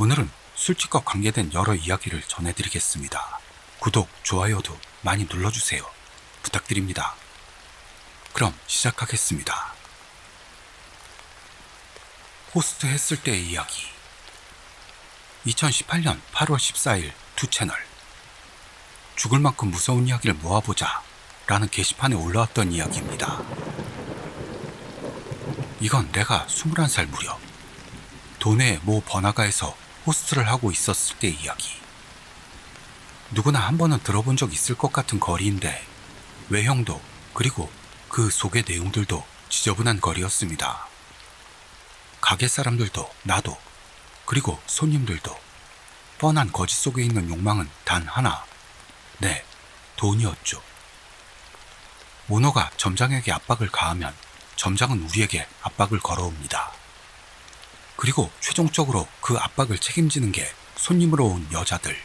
오늘은 술집과 관계된 여러 이야기를 전해드리겠습니다. 구독, 좋아요도 많이 눌러주세요. 부탁드립니다. 그럼 시작하겠습니다. 호스트 했을 때의 이야기. 2018년 8월 14일 두 채널. 죽을 만큼 무서운 이야기를 모아보자 라는 게시판에 올라왔던 이야기입니다. 이건 내가 21살 무렵 도내의 모 번화가에서 호스트를 하고 있었을 때의 이야기. 누구나 한 번은 들어본 적 있을 것 같은 거리인데 외형도 그리고 그 속의 내용들도 지저분한 거리였습니다. 가게 사람들도 나도 그리고 손님들도 뻔한 거짓 속에 있는 욕망은 단 하나. 네, 돈이었죠. 오너가 점장에게 압박을 가하면 점장은 우리에게 압박을 걸어옵니다. 그리고 최종적으로 그 압박을 책임지는 게 손님으로 온 여자들.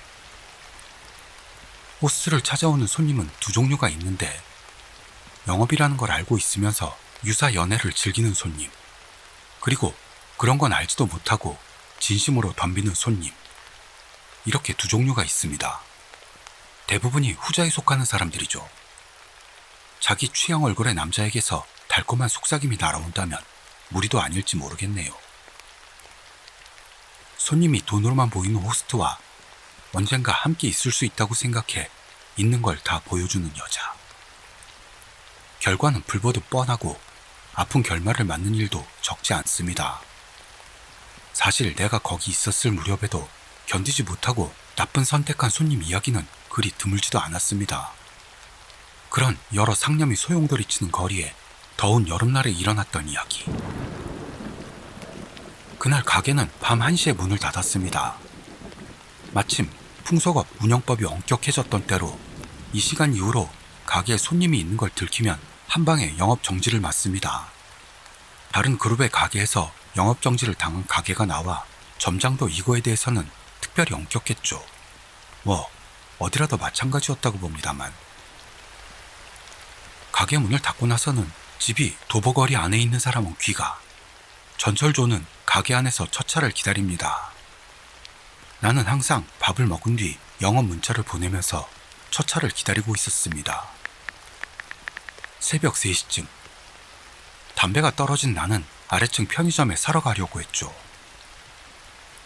호스트를 찾아오는 손님은 두 종류가 있는데 영업이라는 걸 알고 있으면서 유사 연애를 즐기는 손님, 그리고 그런 건 알지도 못하고 진심으로 덤비는 손님. 이렇게 두 종류가 있습니다. 대부분이 후자에 속하는 사람들이죠. 자기 취향 얼굴의 남자에게서 달콤한 속삭임이 날아온다면 무리도 아닐지 모르겠네요. 손님이 돈으로만 보이는 호스트와 언젠가 함께 있을 수 있다고 생각해 있는 걸 다 보여주는 여자. 결과는 불보듯 뻔하고 아픈 결말을 맞는 일도 적지 않습니다. 사실 내가 거기 있었을 무렵에도 견디지 못하고 나쁜 선택한 손님 이야기는 그리 드물지도 않았습니다. 그런 여러 상념이 소용돌이치는 거리에 더운 여름날에 일어났던 이야기. 그날 가게는 밤 1시에 문을 닫았습니다. 마침 풍속업 운영법이 엄격해졌던 때로 이 시간 이후로 가게에 손님이 있는 걸 들키면 한 방에 영업 정지를 맞습니다. 다른 그룹의 가게에서 영업 정지를 당한 가게가 나와 점장도 이거에 대해서는 특별히 엄격했죠. 뭐 어디라도 마찬가지였다고 봅니다만. 가게 문을 닫고 나서는 집이 도보거리 안에 있는 사람은 귀가, 전철조는 가게 안에서 첫 차를 기다립니다. 나는 항상 밥을 먹은 뒤 영업 문자를 보내면서 첫 차를 기다리고 있었습니다. 새벽 3시쯤. 담배가 떨어진 나는 아래층 편의점에 사러 가려고 했죠.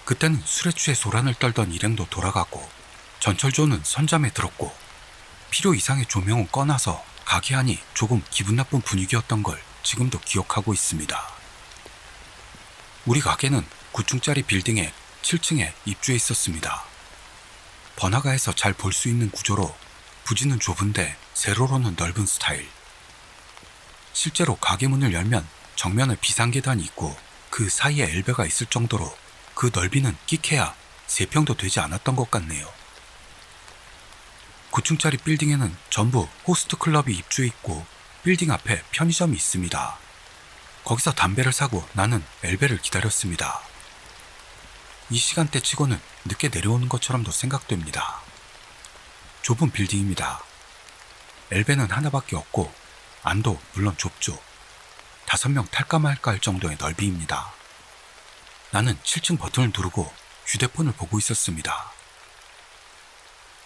그때는 술에 취해 소란을 떨던 일행도 돌아가고 전철조는 선잠에 들었고 필요 이상의 조명은 꺼놔서 가게 안이 조금 기분 나쁜 분위기였던 걸 지금도 기억하고 있습니다. 우리 가게는 9층짜리 빌딩의 7층에 입주해 있었습니다. 번화가에서 잘 볼 수 있는 구조로 부지는 좁은데 세로로는 넓은 스타일. 실제로 가게 문을 열면 정면에 비상계단이 있고 그 사이에 엘베가 있을 정도로 그 넓이는 끼케야 3평도 되지 않았던 것 같네요. 9층짜리 빌딩에는 전부 호스트 클럽이 입주해 있고 빌딩 앞에 편의점이 있습니다. 거기서 담배를 사고 나는 엘베를 기다렸습니다. 이 시간대 치고는 늦게 내려오는 것처럼도 생각됩니다. 좁은 빌딩입니다. 엘베는 하나밖에 없고 안도 물론 좁죠. 5명 탈까 말까 할 정도의 넓이입니다. 나는 7층 버튼을 누르고 휴대폰을 보고 있었습니다.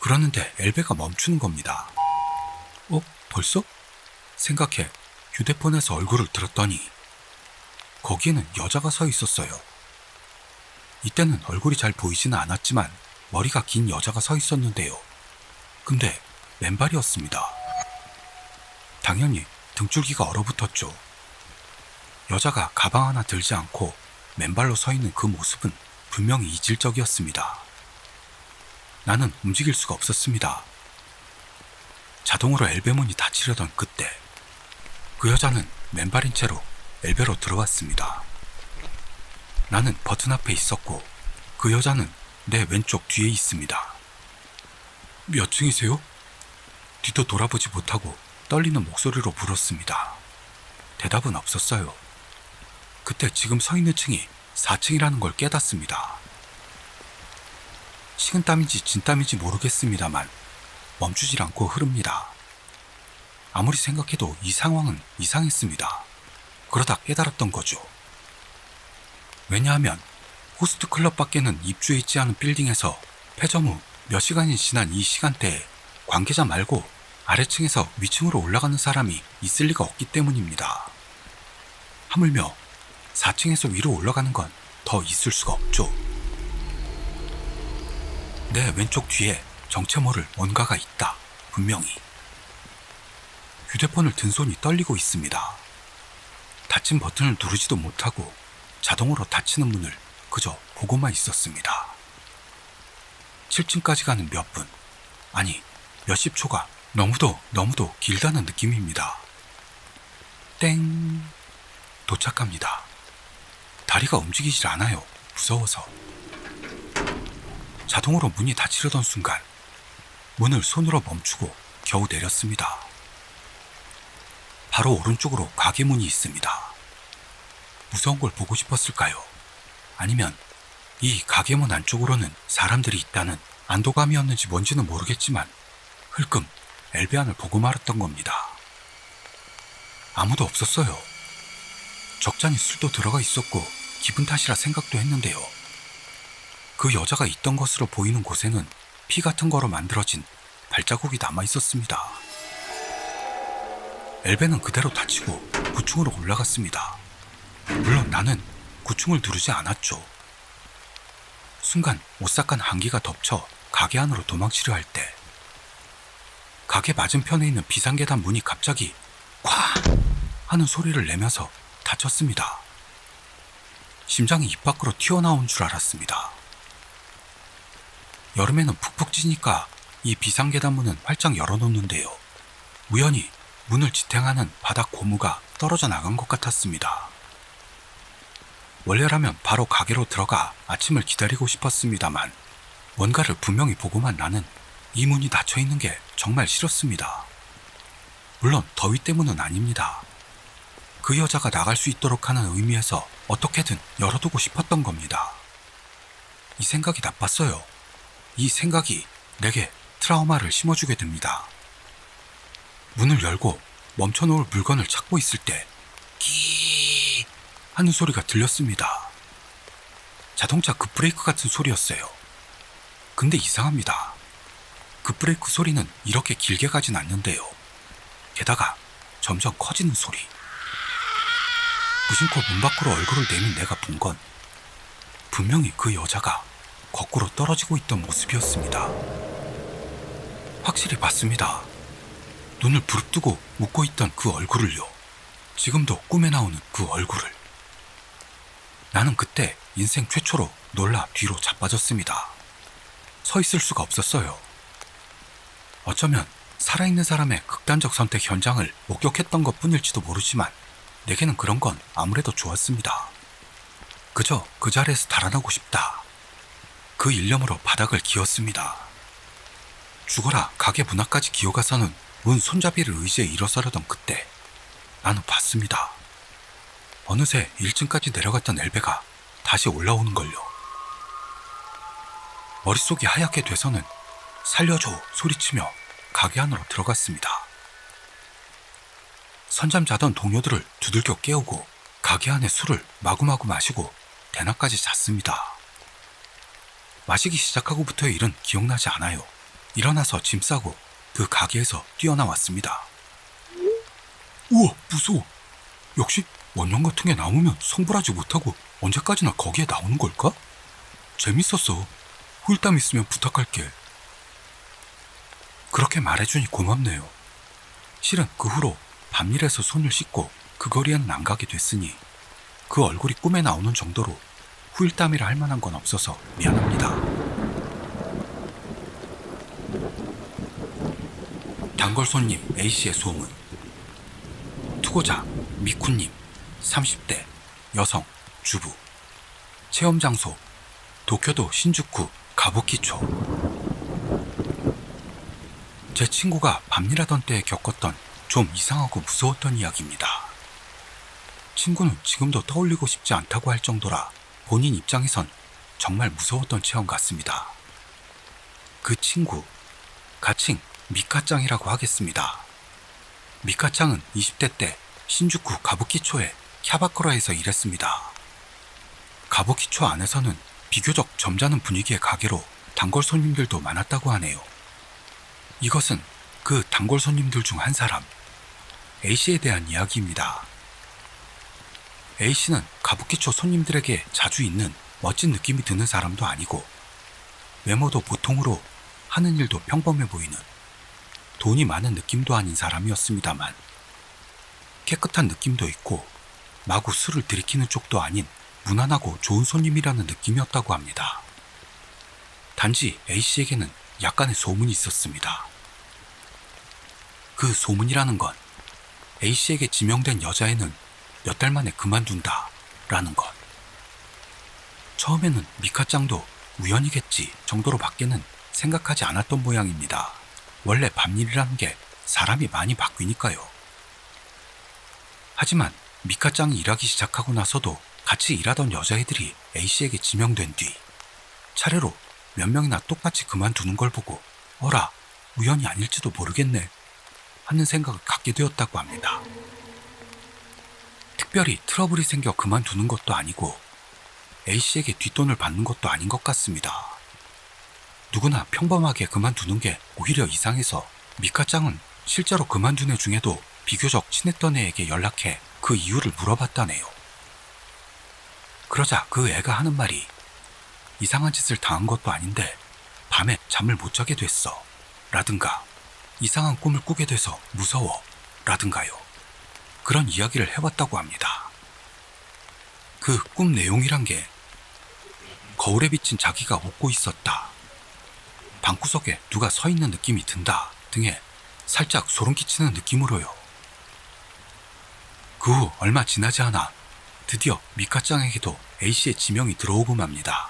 그러는데 엘베가 멈추는 겁니다. 벌써? 생각해 휴대폰에서 얼굴을 들었더니 거기에는 여자가 서 있었어요. 이때는 얼굴이 잘 보이지는 않았지만 머리가 긴 여자가 서 있었는데요. 근데 맨발이었습니다. 당연히 등줄기가 얼어붙었죠. 여자가 가방 하나 들지 않고 맨발로 서 있는 그 모습은 분명히 이질적이었습니다. 나는 움직일 수가 없었습니다. 자동으로 엘베문이 닫히려던 그때 그 여자는 맨발인 채로 엘베로 들어왔습니다. 나는 버튼 앞에 있었고 그 여자는 내 왼쪽 뒤에 있습니다. 몇 층이세요? 뒤도 돌아보지 못하고 떨리는 목소리로 물었습니다. 대답은 없었어요. 그때 지금 서 있는 층이 4층이라는 걸 깨닫습니다. 식은땀인지 진땀인지 모르겠습니다만 멈추질 않고 흐릅니다. 아무리 생각해도 이 상황은 이상했습니다. 그러다 깨달았던 거죠. 왜냐하면 호스트 클럽 밖에는 입주해 있지 않은 빌딩에서 폐점 후 몇 시간이 지난 이 시간대에 관계자 말고 아래층에서 위층으로 올라가는 사람이 있을 리가 없기 때문입니다. 하물며 4층에서 위로 올라가는 건 더 있을 수가 없죠. 내 왼쪽 뒤에 정체 모를 뭔가가 있다. 분명히. 휴대폰을 든 손이 떨리고 있습니다. 닫힌 버튼을 누르지도 못하고 자동으로 닫히는 문을 그저 보고만 있었습니다. 7층까지 가는 몇 분, 아니 몇십 초가 너무도 길다는 느낌입니다. 땡! 도착합니다. 다리가 움직이질 않아요. 무서워서. 자동으로 문이 닫히려던 순간 문을 손으로 멈추고 겨우 내렸습니다. 바로 오른쪽으로 가게 문이 있습니다. 무서운 걸 보고 싶었을까요? 아니면 이 가게 문 안쪽으로는 사람들이 있다는 안도감이었는지 뭔지는 모르겠지만 흘끔 엘베안을 보고 말았던 겁니다. 아무도 없었어요. 적잖이 술도 들어가 있었고 기분 탓이라 생각도 했는데요. 그 여자가 있던 것으로 보이는 곳에는 피 같은 거로 만들어진 발자국이 남아 있었습니다. 엘베는 그대로 닫히고 9층으로 올라갔습니다. 물론 나는 9층을 누르지 않았죠. 순간 오싹한 한기가 덮쳐 가게 안으로 도망치려 할 때 가게 맞은편에 있는 비상계단 문이 갑자기 쾅! 하는 소리를 내면서 닫혔습니다. 심장이 입 밖으로 튀어나온 줄 알았습니다. 여름에는 푹푹 찌니까 이 비상계단 문은 활짝 열어놓는데요. 우연히 문을 지탱하는 바닥 고무가 떨어져 나간 것 같았습니다. 원래라면 바로 가게로 들어가 아침을 기다리고 싶었습니다만 뭔가를 분명히 보고만 나는 이 문이 닫혀있는 게 정말 싫었습니다. 물론 더위 때문은 아닙니다. 그 여자가 나갈 수 있도록 하는 의미에서 어떻게든 열어두고 싶었던 겁니다. 이 생각이 나빴어요. 이 생각이 내게 트라우마를 심어주게 됩니다. 문을 열고 멈춰놓을 물건을 찾고 있을 때 끼 하는 소리가 들렸습니다. 자동차 급브레이크 같은 소리였어요. 근데 이상합니다. 급브레이크 소리는 이렇게 길게 가진 않는데요. 게다가 점점 커지는 소리. 무심코 문 밖으로 얼굴을 내민 내가 본 건 분명히 그 여자가 거꾸로 떨어지고 있던 모습이었습니다. 확실히 봤습니다. 눈을 부릅뜨고 웃고 있던 그 얼굴을요. 지금도 꿈에 나오는 그 얼굴을. 나는 그때 인생 최초로 놀라 뒤로 자빠졌습니다. 서 있을 수가 없었어요. 어쩌면 살아있는 사람의 극단적 선택 현장을 목격했던 것 뿐일지도 모르지만 내게는 그런 건 아무래도 좋았습니다. 그저 그 자리에서 달아나고 싶다. 그 일념으로 바닥을 기었습니다. 죽어라 가게 문 앞까지 기어가서는 문 손잡이를 의지해 일어서려던 그때 나는 봤습니다. 어느새 1층까지 내려갔던 엘베가 다시 올라오는걸요. 머릿속이 하얗게 돼서는 살려줘 소리치며 가게 안으로 들어갔습니다. 선잠 자던 동료들을 두들겨 깨우고 가게 안에 술을 마구마구 마시고 대낮까지 잤습니다. 마시기 시작하고부터의 일은 기억나지 않아요. 일어나서 짐 싸고 그 가게에서 뛰어나왔습니다. 우와 무서워. 역시 원형 같은 게 나오면 성불하지 못하고 언제까지나 거기에 나오는 걸까? 재밌었어. 후일담 있으면 부탁할게. 그렇게 말해주니 고맙네요. 실은 그 후로 밤일에서 손을 씻고 그 거리에는 안 가게 됐으니 그 얼굴이 꿈에 나오는 정도로 후일담이라 할 만한 건 없어서 미안합니다. 단골 손님 A씨의 소문. 투고자 미쿠님 30대 여성 주부. 체험 장소 도쿄도 신주쿠 가부키초. 제 친구가 밤일하던 때에 겪었던 좀 이상하고 무서웠던 이야기입니다. 친구는 지금도 떠올리고 싶지 않다고 할 정도라 본인 입장에선 정말 무서웠던 체험 같습니다. 그 친구, 가칭 미카짱이라고 하겠습니다. 미카짱은 20대 때 신주쿠 가부키초의 캬바쿠라에서 일했습니다. 가부키초 안에서는 비교적 점잖은 분위기의 가게로 단골 손님들도 많았다고 하네요. 이것은 그 단골 손님들 중 한 사람, A씨에 대한 이야기입니다. A씨는 가부키초 손님들에게 자주 있는 멋진 느낌이 드는 사람도 아니고 외모도 보통으로 하는 일도 평범해 보이는 돈이 많은 느낌도 아닌 사람이었습니다만 깨끗한 느낌도 있고 마구 술을 들이키는 쪽도 아닌 무난하고 좋은 손님이라는 느낌이었다고 합니다. 단지 A씨에게는 약간의 소문이 있었습니다. 그 소문이라는 건 A씨에게 지명된 여자애는 몇 달 만에 그만둔다 라는 것. 처음에는 미카짱도 우연이겠지 정도로 밖에는 생각하지 않았던 모양입니다. 원래 밤일이라는 게 사람이 많이 바뀌니까요. 하지만 미카짱이 일하기 시작하고 나서도 같이 일하던 여자애들이 A씨에게 지명된 뒤 차례로 몇 명이나 똑같이 그만두는 걸 보고 어라, 우연이 아닐지도 모르겠네 하는 생각을 갖게 되었다고 합니다. 특별히 트러블이 생겨 그만두는 것도 아니고 A씨에게 뒷돈을 받는 것도 아닌 것 같습니다. 누구나 평범하게 그만두는 게 오히려 이상해서 미카짱은 실제로 그만둔 애 중에도 비교적 친했던 애에게 연락해 그 이유를 물어봤다네요. 그러자 그 애가 하는 말이 이상한 짓을 당한 것도 아닌데 밤에 잠을 못 자게 됐어 라든가 이상한 꿈을 꾸게 돼서 무서워 라든가요. 그런 이야기를 해왔다고 합니다. 그 꿈 내용이란 게 거울에 비친 자기가 웃고 있었다, 방구석에 누가 서 있는 느낌이 든다 등의 살짝 소름 끼치는 느낌으로요. 그 후 얼마 지나지 않아 드디어 미카짱에게도 A씨의 지명이 들어오고 맙니다.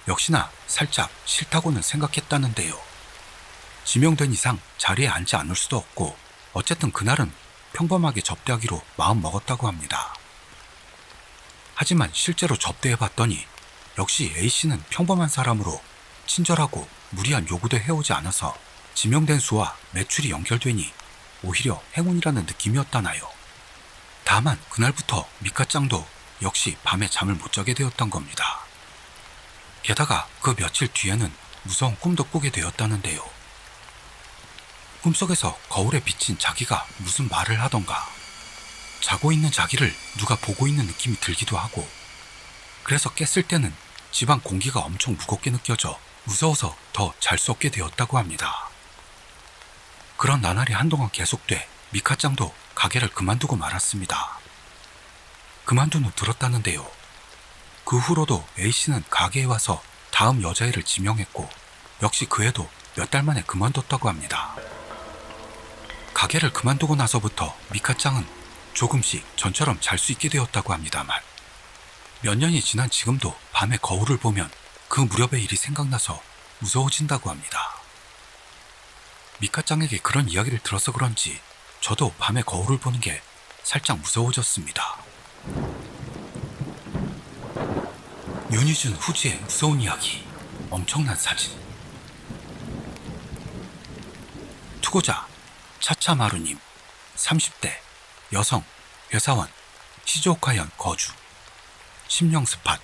역시나 살짝 싫다고는 생각했다는데요. 지명된 이상 자리에 앉지 않을 수도 없고 어쨌든 그날은 평범하게 접대하기로 마음 먹었다고 합니다. 하지만 실제로 접대해봤더니 역시 A씨는 평범한 사람으로 친절하고 무리한 요구도 해오지 않아서 지명된 수와 매출이 연결되니 오히려 행운이라는 느낌이었다나요. 다만 그날부터 미카짱도 역시 밤에 잠을 못 자게 되었던 겁니다. 게다가 그 며칠 뒤에는 무서운 꿈도 꾸게 되었다는데요. 꿈속에서 거울에 비친 자기가 무슨 말을 하던가 자고 있는 자기를 누가 보고 있는 느낌이 들기도 하고 그래서 깼을 때는 집안 공기가 엄청 무겁게 느껴져 무서워서 더 잘 수 없게 되었다고 합니다. 그런 나날이 한동안 계속돼 미카짱도 가게를 그만두고 말았습니다. 그만둔 후 들었다는데요. 그 후로도 A씨는 가게에 와서 다음 여자애를 지명했고 역시 그 애도 몇 달 만에 그만뒀다고 합니다. 가게를 그만두고 나서부터 미카짱은 조금씩 전처럼 잘 수 있게 되었다고 합니다만 몇 년이 지난 지금도 밤에 거울을 보면 그 무렵의 일이 생각나서 무서워진다고 합니다. 미카짱에게 그런 이야기를 들어서 그런지 저도 밤에 거울을 보는 게 살짝 무서워졌습니다. 윤희준 후지의 무서운 이야기, 엄청난 사진. 투고자 차차마루님, 30대 여성, 회사원, 시즈오카현 거주, 심령 스팟,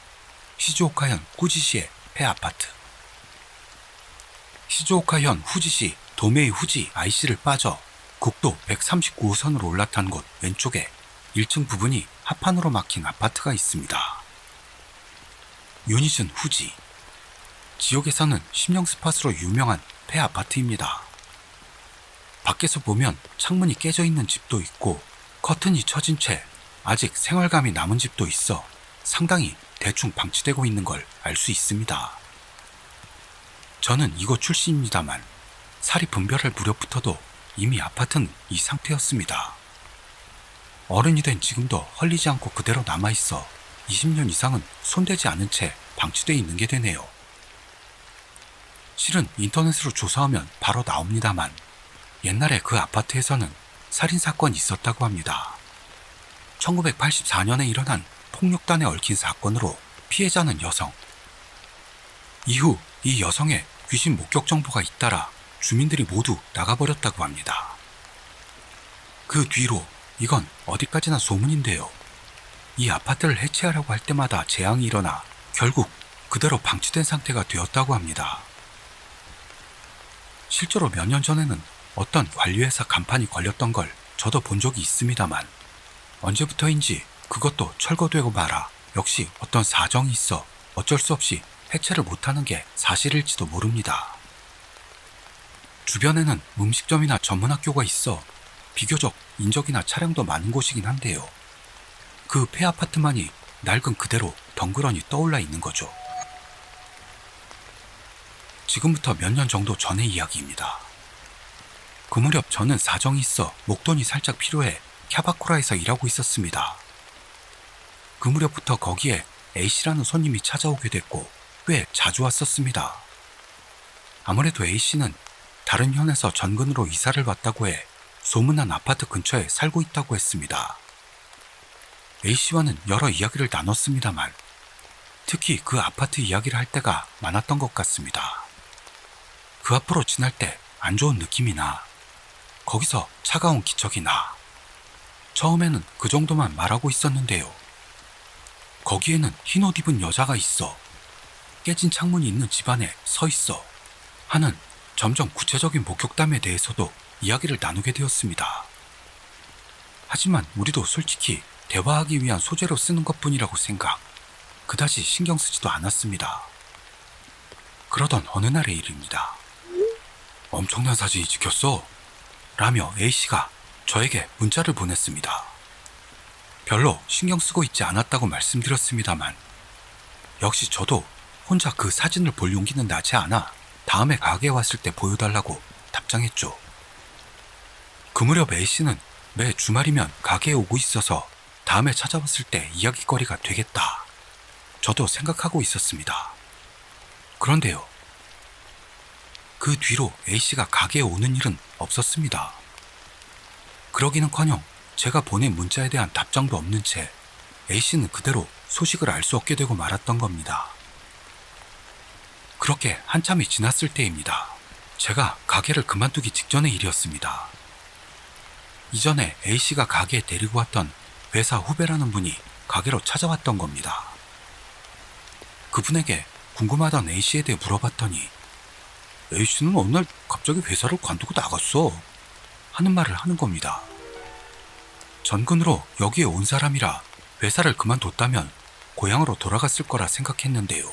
시즈오카현 후지시의 폐아파트. 시즈오카현 후지시 도메이 후지 IC를 빠져 국도 139호선으로 올라탄 곳 왼쪽에 1층 부분이 합판으로 막힌 아파트가 있습니다. 유니즌 후지. 지역에서는 심령 스팟으로 유명한 폐아파트입니다. 밖에서 보면 창문이 깨져 있는 집도 있고 커튼이 쳐진 채 아직 생활감이 남은 집도 있어 상당히 대충 방치되고 있는 걸 알 수 있습니다. 저는 이곳 출신입니다만 살이 분별할 무렵부터도 이미 아파트는 이 상태였습니다. 어른이 된 지금도 헐리지 않고 그대로 남아있어 20년 이상은 손대지 않은 채 방치되어 있는 게 되네요. 실은 인터넷으로 조사하면 바로 나옵니다만 옛날에 그 아파트에서는 살인사건이 있었다고 합니다. 1984년에 일어난 폭력단에 얽힌 사건으로 피해자는 여성. 이후 이 여성의 귀신 목격 정보가 잇따라 주민들이 모두 나가버렸다고 합니다. 그 뒤로 이건 어디까지나 소문인데요. 이 아파트를 해체하려고 할 때마다 재앙이 일어나 결국 그대로 방치된 상태가 되었다고 합니다. 실제로 몇 년 전에는 어떤 관리회사 간판이 걸렸던 걸 저도 본 적이 있습니다만 언제부터인지 그것도 철거되고 말아 역시 어떤 사정이 있어 어쩔 수 없이 해체를 못하는 게 사실일지도 모릅니다. 주변에는 음식점이나 전문학교가 있어 비교적 인적이나 차량도 많은 곳이긴 한데요. 그 폐아파트만이 낡은 그대로 덩그러니 떠올라 있는 거죠. 지금부터 몇 년 정도 전의 이야기입니다. 그 무렵 저는 사정이 있어 목돈이 살짝 필요해 캬바코라에서 일하고 있었습니다. 그 무렵부터 거기에 A씨라는 손님이 찾아오게 됐고 꽤 자주 왔었습니다. 아무래도 A씨는 다른 현에서 전근으로 이사를 왔다고 해 소문난 아파트 근처에 살고 있다고 했습니다. A씨와는 여러 이야기를 나눴습니다만 특히 그 아파트 이야기를 할 때가 많았던 것 같습니다. 그 앞으로 지날 때 안 좋은 느낌이 나. 거기서 차가운 기척이 나. 처음에는 그 정도만 말하고 있었는데요. 거기에는 흰옷 입은 여자가 있어. 깨진 창문이 있는 집안에 서 있어. 하는 점점 구체적인 목격담에 대해서도 이야기를 나누게 되었습니다. 하지만 우리도 솔직히 대화하기 위한 소재로 쓰는 것뿐이라고 생각. 그다지 신경 쓰지도 않았습니다. 그러던 어느 날의 일입니다. 엄청난 사진이 찍혔어. 라며 A씨가 저에게 문자를 보냈습니다. 별로 신경 쓰고 있지 않았다고 말씀드렸습니다만 역시 저도 혼자 그 사진을 볼 용기는 나지 않아 다음에 가게에 왔을 때 보여달라고 답장했죠. 그 무렵 A씨는 매 주말이면 가게에 오고 있어서 다음에 찾아왔을 때 이야기거리가 되겠다. 저도 생각하고 있었습니다. 그런데요. 그 뒤로 A씨가 가게에 오는 일은 없었습니다. 그러기는커녕 제가 보낸 문자에 대한 답장도 없는 채 A씨는 그대로 소식을 알 수 없게 되고 말았던 겁니다. 그렇게 한참이 지났을 때입니다. 제가 가게를 그만두기 직전의 일이었습니다. 이전에 A씨가 가게에 데리고 왔던 회사 후배라는 분이 가게로 찾아왔던 겁니다. 그분에게 궁금하던 A씨에 대해 물어봤더니 A씨는 어느 날 갑자기 회사를 관두고 나갔어 하는 말을 하는 겁니다. 전근으로 여기에 온 사람이라 회사를 그만뒀다면 고향으로 돌아갔을 거라 생각했는데요.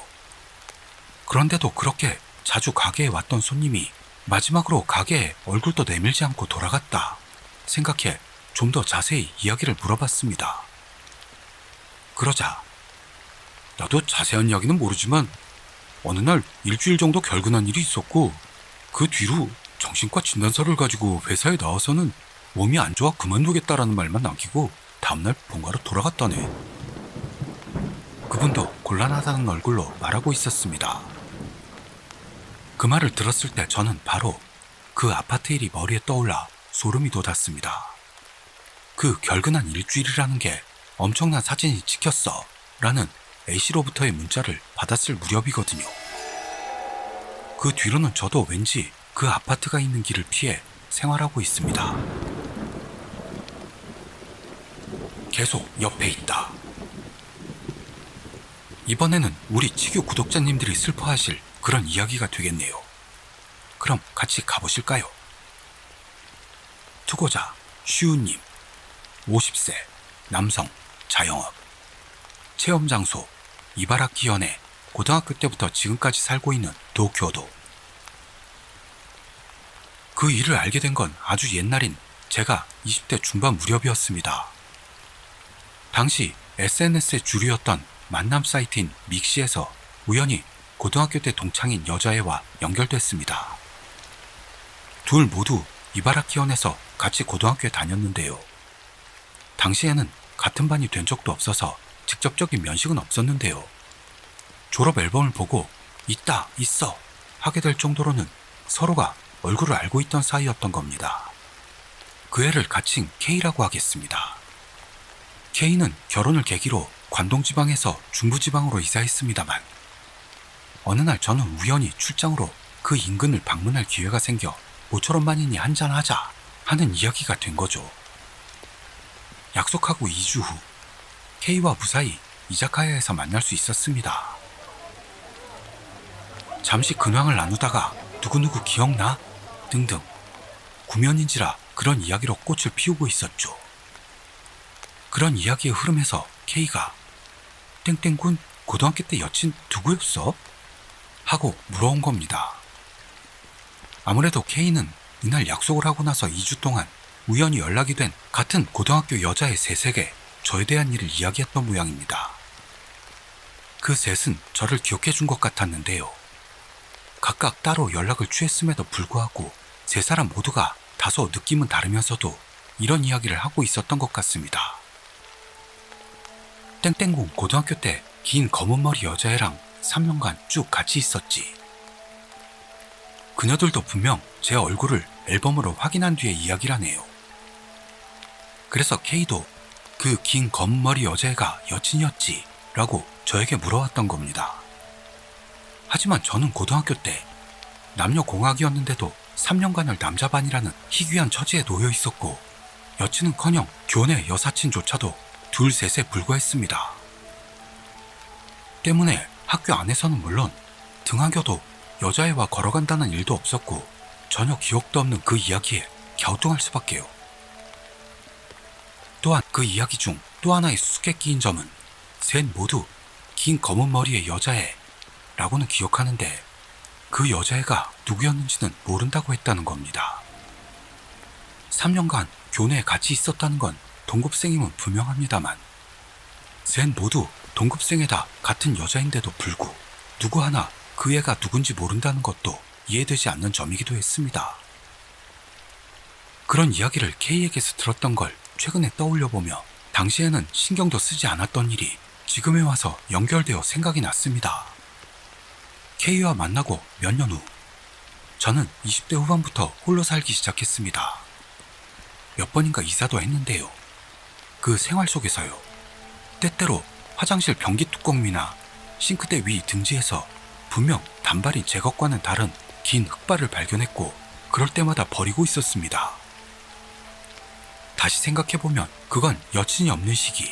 그런데도 그렇게 자주 가게에 왔던 손님이 마지막으로 가게에 얼굴도 내밀지 않고 돌아갔다 생각해 좀 더 자세히 이야기를 물어봤습니다. 그러자 나도 자세한 이야기는 모르지만 어느 날 일주일 정도 결근한 일이 있었고 그 뒤로 정신과 진단서를 가지고 회사에 나와서는 몸이 안 좋아 그만두겠다라는 말만 남기고 다음날 본가로 돌아갔다네. 그분도 곤란하다는 얼굴로 말하고 있었습니다. 그 말을 들었을 때 저는 바로 그 아파트 일이 머리에 떠올라 소름이 돋았습니다. 그 결근한 일주일이라는 게 엄청난 사진이 찍혔어 라는 A씨로부터의 문자를 받았을 무렵이거든요. 그 뒤로는 저도 왠지 그 아파트가 있는 길을 피해 생활하고 있습니다. 계속 옆에 있다. 이번에는 우리 치규 구독자님들이 슬퍼하실 그런 이야기가 되겠네요. 그럼 같이 가보실까요? 투고자 슈우님 50세 남성 자영업 체험 장소 이바라키현에 고등학교 때부터 지금까지 살고 있는 도쿄도. 그 일을 알게 된 건 아주 옛날인 제가 20대 중반 무렵이었습니다. 당시 SNS의 주류였던 만남 사이트인 믹시에서 우연히 고등학교 때 동창인 여자애와 연결됐습니다. 둘 모두 이바라키현에서 같이 고등학교에 다녔는데요. 당시에는 같은 반이 된 적도 없어서 직접적인 면식은 없었는데요. 졸업 앨범을 보고 있다, 있어 하게 될 정도로는 서로가 얼굴을 알고 있던 사이였던 겁니다. 그 애를 가칭 K라고 하겠습니다. K는 결혼을 계기로 관동지방에서 중부지방으로 이사했습니다만 어느 날 저는 우연히 출장으로 그 인근을 방문할 기회가 생겨 모처럼 만이니 한잔하자 하는 이야기가 된 거죠. 약속하고 2주 후 K와 무사히 이자카야에서 만날 수 있었습니다. 잠시 근황을 나누다가 누구누구 기억나? 등등 구면인지라 그런 이야기로 꽃을 피우고 있었죠. 그런 이야기의 흐름에서 K가 땡땡군 고등학교 때 여친 누구였어? 하고 물어온 겁니다. 아무래도 K는 이날 약속을 하고 나서 2주 동안 우연히 연락이 된 같은 고등학교 여자의 셋에게 저에 대한 일을 이야기했던 모양입니다. 그 셋은 저를 기억해 준 것 같았는데요. 각각 따로 연락을 취했음에도 불구하고 세 사람 모두가 다소 느낌은 다르면서도 이런 이야기를 하고 있었던 것 같습니다. 땡땡군 고등학교 때 긴 검은 머리 여자애랑 3년간 쭉 같이 있었지. 그녀들도 분명 제 얼굴을 앨범으로 확인한 뒤에 이야기를 하네요. 그래서 K도 그 긴 검은 머리 여자애가 여친이었지 라고 저에게 물어왔던 겁니다. 하지만 저는 고등학교 때 남녀공학이었는데도 3년간을 남자반이라는 희귀한 처지에 놓여 있었고 여친은커녕 교내 여사친조차도 둘 셋에 불과했습니다. 때문에 학교 안에서는 물론 등하교도 여자애와 걸어간다는 일도 없었고 전혀 기억도 없는 그 이야기에 갸우뚱할 수밖에요. 또한 그 이야기 중 또 하나의 수수께끼인 점은 셋 모두 긴 검은 머리의 여자애 라고는 기억하는데 그 여자애가 누구였는지는 모른다고 했다는 겁니다. 3년간 교내에 같이 있었다는 건 동급생임은 분명합니다만 셋 모두 동급생에다 같은 여자인데도 불구 누구 하나 그 애가 누군지 모른다는 것도 이해되지 않는 점이기도 했습니다. 그런 이야기를 K에게서 들었던 걸 최근에 떠올려보며 당시에는 신경도 쓰지 않았던 일이 지금에 와서 연결되어 생각이 났습니다. K와 만나고 몇 년 후 저는 20대 후반부터 홀로 살기 시작했습니다. 몇 번인가 이사도 했는데요. 그 생활 속에서요. 때때로 화장실 변기 뚜껑 위나 싱크대 위 등지에서 분명 단발인 제 것과는 다른 긴 흑발을 발견했고 그럴 때마다 버리고 있었습니다. 다시 생각해보면 그건 여친이 없는 시기,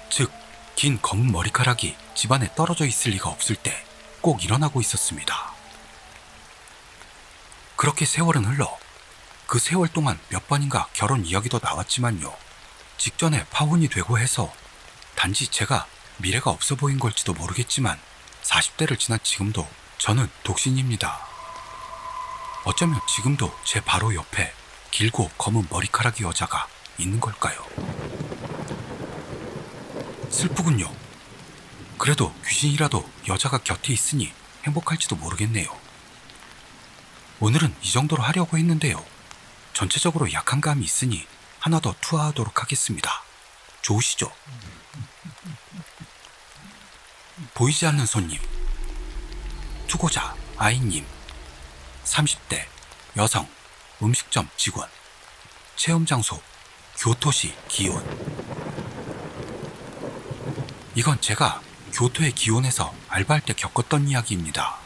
즉 긴 검은 머리카락이 집안에 떨어져 있을 리가 없을 때 꼭 일어나고 있었습니다. 그렇게 세월은 흘러 그 세월 동안 몇 번인가 결혼 이야기도 나왔지만요. 직전에 파혼이 되고 해서 단지 제가 미래가 없어 보인 걸지도 모르겠지만 40대를 지난 지금도 저는 독신입니다. 어쩌면 지금도 제 바로 옆에 길고 검은 머리카락의 여자가 있는 걸까요? 슬프군요. 그래도 귀신이라도 여자가 곁에 있으니 행복할지도 모르겠네요. 오늘은 이 정도로 하려고 했는데요. 전체적으로 약한 감이 있으니 하나 더 투하하도록 하겠습니다. 좋으시죠? 보이지 않는 손님. 투고자 아이님. 30대 여성 음식점 직원. 체험장소 교토시 기온. 이건 제가 교토의 기온에서 알바할 때 겪었던 이야기입니다.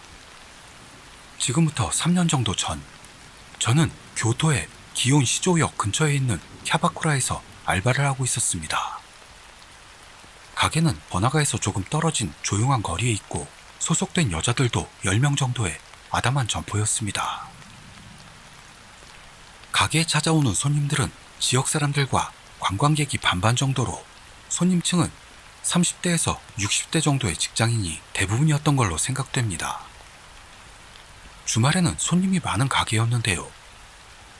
지금부터 3년 정도 전 저는 교토의 기온 시조역 근처에 있는 캬바쿠라에서 알바를 하고 있었습니다. 가게는 번화가에서 조금 떨어진 조용한 거리에 있고 소속된 여자들도 10명 정도의 아담한 점포였습니다. 가게에 찾아오는 손님들은 지역 사람들과 관광객이 반반 정도로 손님층은 30대에서 60대 정도의 직장인이 대부분이었던 걸로 생각됩니다. 주말에는 손님이 많은 가게였는데요.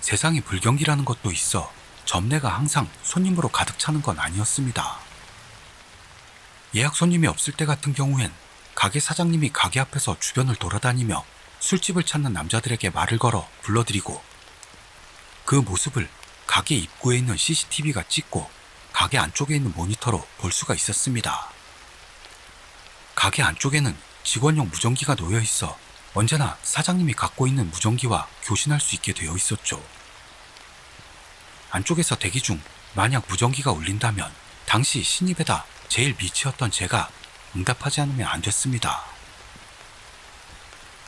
세상이 불경기라는 것도 있어 점내가 항상 손님으로 가득 차는 건 아니었습니다. 예약 손님이 없을 때 같은 경우엔 가게 사장님이 가게 앞에서 주변을 돌아다니며 술집을 찾는 남자들에게 말을 걸어 불러들이고 그 모습을 가게 입구에 있는 CCTV가 찍고 가게 안쪽에 있는 모니터로 볼 수가 있었습니다. 가게 안쪽에는 직원용 무전기가 놓여 있어 언제나 사장님이 갖고 있는 무전기와 교신할 수 있게 되어 있었죠. 안쪽에서 대기 중 만약 무전기가 울린다면 당시 신입에다 제일 미치였던 제가 응답하지 않으면 안 됐습니다.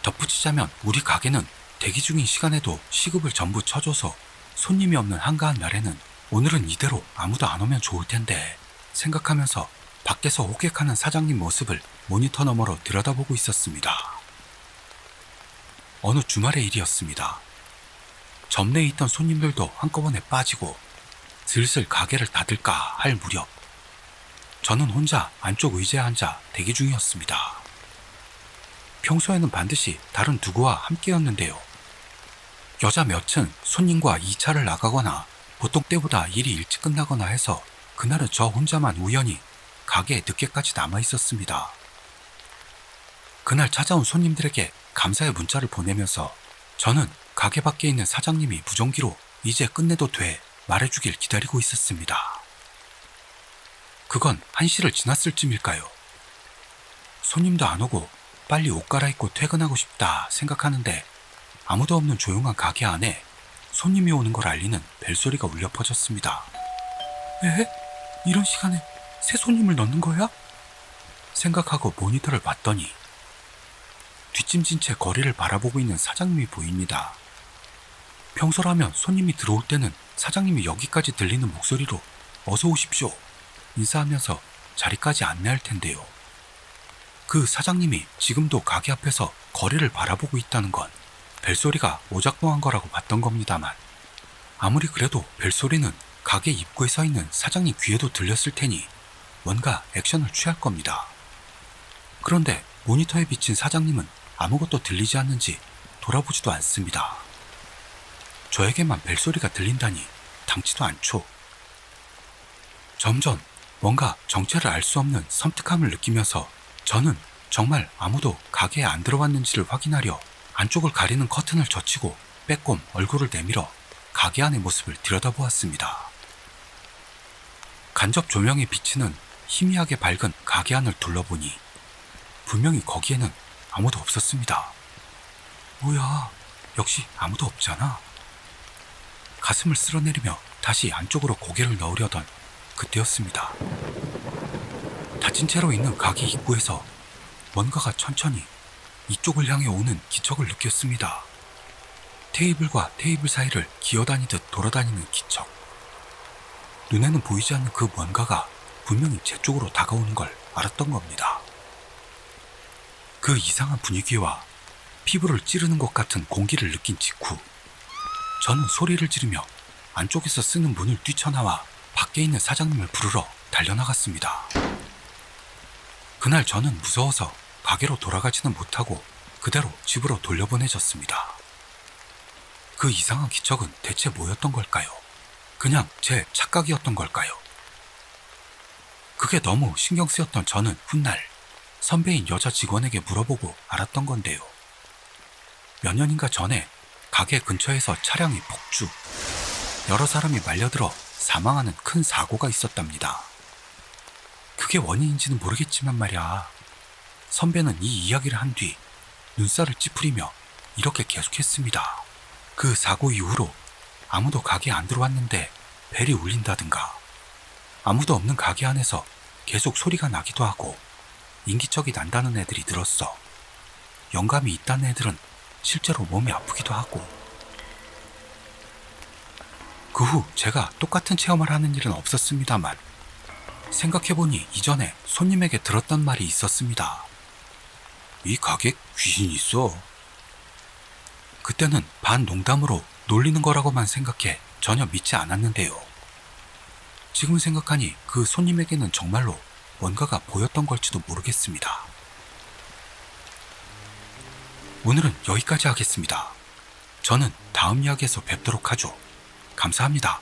덧붙이자면 우리 가게는 대기 중인 시간에도 시급을 전부 쳐줘서 손님이 없는 한가한 날에는 오늘은 이대로 아무도 안 오면 좋을 텐데 생각하면서 밖에서 호객하는 사장님 모습을 모니터 너머로 들여다보고 있었습니다. 어느 주말의 일이었습니다. 점내에 있던 손님들도 한꺼번에 빠지고 슬슬 가게를 닫을까 할 무렵 저는 혼자 안쪽 의자에 앉아 대기 중이었습니다. 평소에는 반드시 다른 누구와 함께였는데요. 여자 몇은 손님과 2차를 나가거나 보통 때보다 일이 일찍 끝나거나 해서 그날은 저 혼자만 우연히 가게에 늦게까지 남아 있었습니다. 그날 찾아온 손님들에게 감사의 문자를 보내면서 저는 가게 밖에 있는 사장님이 무전기로 이제 끝내도 돼 말해주길 기다리고 있었습니다. 그건 1시를 지났을 쯤일까요? 손님도 안 오고 빨리 옷 갈아입고 퇴근하고 싶다 생각하는데 아무도 없는 조용한 가게 안에 손님이 오는 걸 알리는 벨소리가 울려 퍼졌습니다. 에? 이런 시간에 새 손님을 넣는 거야? 생각하고 모니터를 봤더니 뒷짐진 채 거리를 바라보고 있는 사장님이 보입니다. 평소라면 손님이 들어올 때는 사장님이 여기까지 들리는 목소리로 어서 오십시오 인사하면서 자리까지 안내할 텐데요. 그 사장님이 지금도 가게 앞에서 거리를 바라보고 있다는 건 벨소리가 오작동한 거라고 봤던 겁니다만 아무리 그래도 벨소리는 가게 입구에 서 있는 사장님 귀에도 들렸을 테니 뭔가 액션을 취할 겁니다. 그런데 모니터에 비친 사장님은 아무것도 들리지 않는지 돌아보지도 않습니다. 저에게만 벨소리가 들린다니 당치도 않죠. 점점 뭔가 정체를 알 수 없는 섬뜩함을 느끼면서 저는 정말 아무도 가게에 안 들어왔는지를 확인하려 안쪽을 가리는 커튼을 젖히고 빼꼼 얼굴을 내밀어 가게 안의 모습을 들여다보았습니다. 간접 조명에 비치는 희미하게 밝은 가게 안을 둘러보니 분명히 거기에는 아무도 없었습니다. 뭐야, 역시 아무도 없잖아. 가슴을 쓸어내리며 다시 안쪽으로 고개를 넣으려던 그때였습니다. 닫힌 채로 있는 가게 입구에서 뭔가가 천천히 이쪽을 향해 오는 기척을 느꼈습니다. 테이블과 테이블 사이를 기어다니듯 돌아다니는 기척. 눈에는 보이지 않는 그 뭔가가 분명히 제 쪽으로 다가오는 걸 알았던 겁니다. 그 이상한 분위기와 피부를 찌르는 것 같은 공기를 느낀 직후 저는 소리를 지르며 안쪽에서 쓰는 문을 뛰쳐나와 밖에 있는 사장님을 부르러 달려나갔습니다. 그날 저는 무서워서 가게로 돌아가지는 못하고 그대로 집으로 돌려보내졌습니다. 그 이상한 기척은 대체 뭐였던 걸까요? 그냥 제 착각이었던 걸까요? 그게 너무 신경 쓰였던 저는 훗날 선배인 여자 직원에게 물어보고 알았던 건데요. 몇 년인가 전에 가게 근처에서 차량이 폭주, 여러 사람이 말려들어 사망하는 큰 사고가 있었답니다. 그게 원인인지는 모르겠지만 말이야. 선배는 이 이야기를 한 뒤 눈살을 찌푸리며 이렇게 계속했습니다. 그 사고 이후로 아무도 가게 안 들어왔는데 벨이 울린다든가 아무도 없는 가게 안에서 계속 소리가 나기도 하고 인기척이 난다는 애들이 늘었어. 영감이 있다는 애들은 실제로 몸이 아프기도 하고. 그 후 제가 똑같은 체험을 하는 일은 없었습니다만 생각해보니 이전에 손님에게 들었던 말이 있었습니다. 이 가게 귀신 있어. 그때는 반 농담으로 놀리는 거라고만 생각해 전혀 믿지 않았는데요. 지금 생각하니 그 손님에게는 정말로 뭔가가 보였던 걸지도 모르겠습니다. 오늘은 여기까지 하겠습니다. 저는 다음 이야기에서 뵙도록 하죠. 감사합니다.